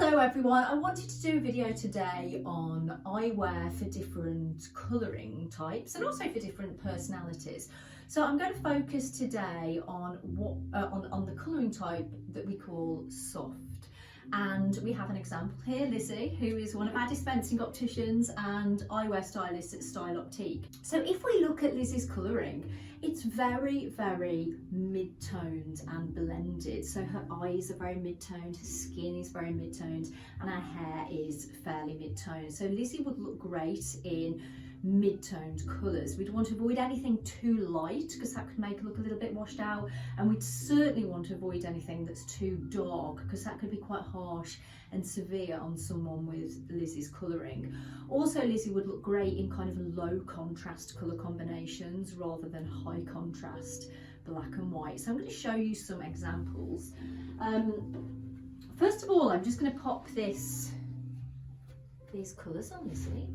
Hello everyone, I wanted to do a video today on eyewear for different colouring types and also for different personalities. So I'm going to focus today on on the colouring type that we call soft. And we have an example here, Lizzie, who is one of our dispensing opticians and eyewear stylists at Style Optique. So if we look at Lizzie's colouring, it's very, very mid-toned and blended. So her eyes are very mid-toned, her skin is very mid-toned, and her hair is fairly mid-toned. So Lizzie would look great in mid-toned colours. We'd want to avoid anything too light because that could make her look a little bit washed out, and we'd certainly want to avoid anything that's too dark because that could be quite harsh and severe on someone with Lizzie's colouring. Also, Lizzie would look great in kind of low contrast colour combinations rather than high contrast black and white. So I'm going to show you some examples. First of all, I'm just going to pop these colours on Lizzie.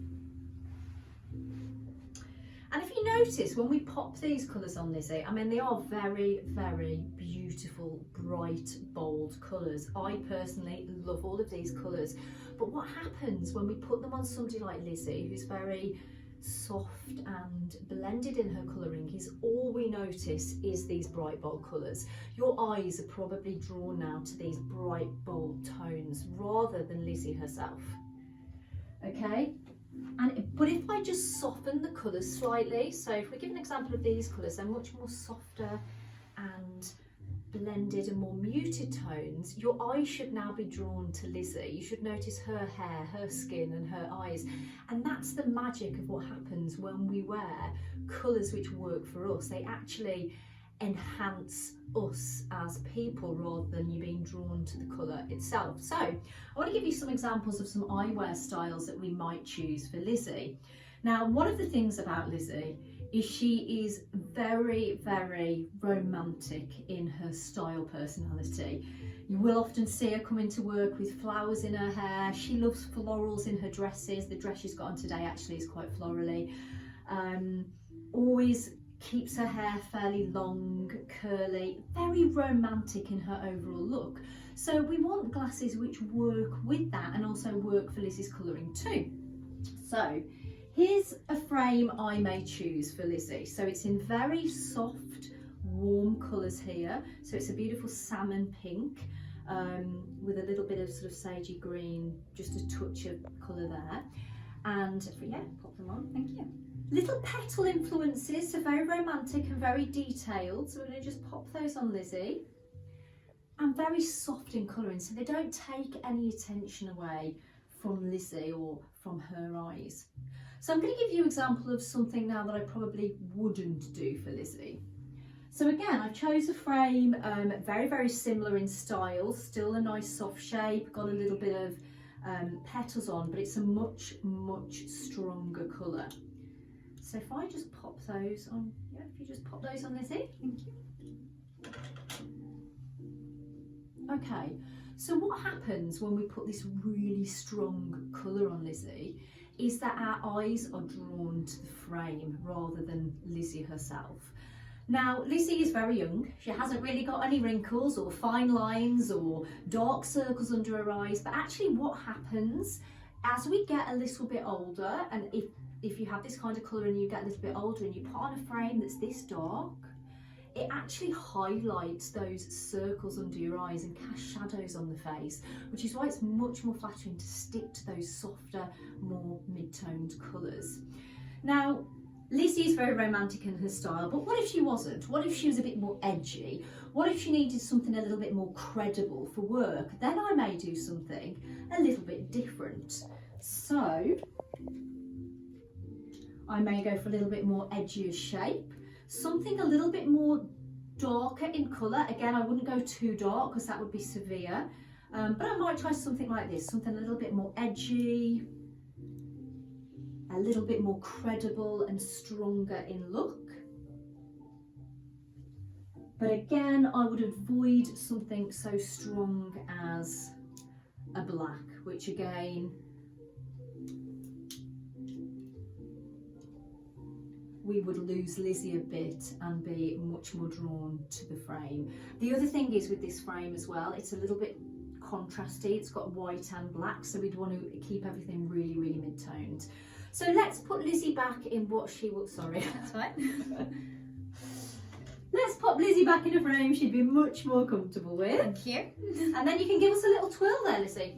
And if you notice, when we pop these colours on Lizzie, I mean, they are very, very beautiful, bright, bold colours. I personally love all of these colours. But what happens when we put them on somebody like Lizzie, who's very soft and blended in her colouring, is all we notice is these bright, bold colours. Your eyes are probably drawn now to these bright, bold tones rather than Lizzie herself. Okay? But if I just soften the colours slightly, so if we give an example of these colours, they're much more softer and blended and more muted tones, your eyes should now be drawn to Lizzie. You should notice her hair, her skin and her eyes. And that's the magic of what happens when we wear colours which work for us. They actually enhance us as people rather than you being drawn to the colour itself. So I want to give you some examples of some eyewear styles that we might choose for Lizzie. Now, one of the things about Lizzie is she is very, very romantic in her style personality. You will often see her come into work with flowers in her hair. She loves florals in her dresses. The dress she's got on today actually is quite florally. Always keeps her hair fairly long, curly, very romantic in her overall look. So we want glasses which work with that and also work for Lizzie's colouring too. So here's a frame I may choose for Lizzie. So it's in very soft, warm colours here. So it's a beautiful salmon pink with a little bit of sort of sagey green, just a touch of colour there. And yeah, pop them on, thank you. Little petal influences, so very romantic and very detailed. So we're going to just pop those on Lizzie. And very soft in colouring, so they don't take any attention away from Lizzie or from her eyes. So I'm going to give you an example of something now that I probably wouldn't do for Lizzie. So again, I chose a frame, very, very similar in style, still a nice soft shape, got a little bit of petals on, but it's a much, much stronger colour. So if I just pop those on, yeah, if you just pop those on Lizzie, thank you. Okay, so what happens when we put this really strong colour on Lizzie is that our eyes are drawn to the frame rather than Lizzie herself. Now, Lizzie is very young. She hasn't really got any wrinkles or fine lines or dark circles under her eyes, but actually what happens as we get a little bit older, and if you have this kind of colour and you get a little bit older and you put on a frame that's this dark, it actually highlights those circles under your eyes and casts shadows on the face, which is why it's much more flattering to stick to those softer, more mid-toned colours. Now, Lizzie is very romantic in her style, but what if she wasn't? What if she was a bit more edgy? What if she needed something a little bit more credible for work? Then I may do something a little bit different. So I may go for a little bit more edgier shape, something a little bit more darker in colour. Again, I wouldn't go too dark because that would be severe, but I might try something like this, something a little bit more edgy, a little bit more credible and stronger in look. But again, I would avoid something so strong as a black, which again, we would lose Lizzie a bit and be much more drawn to the frame. The other thing is with this frame as well, it's a little bit contrasty. It's got white and black, so we'd want to keep everything really, really mid-toned. So let's put Lizzie back in what she will, sorry. That's fine. Let's pop Lizzie back in a frame she'd be much more comfortable with. Thank you. And then you can give us a little twirl there, Lizzie.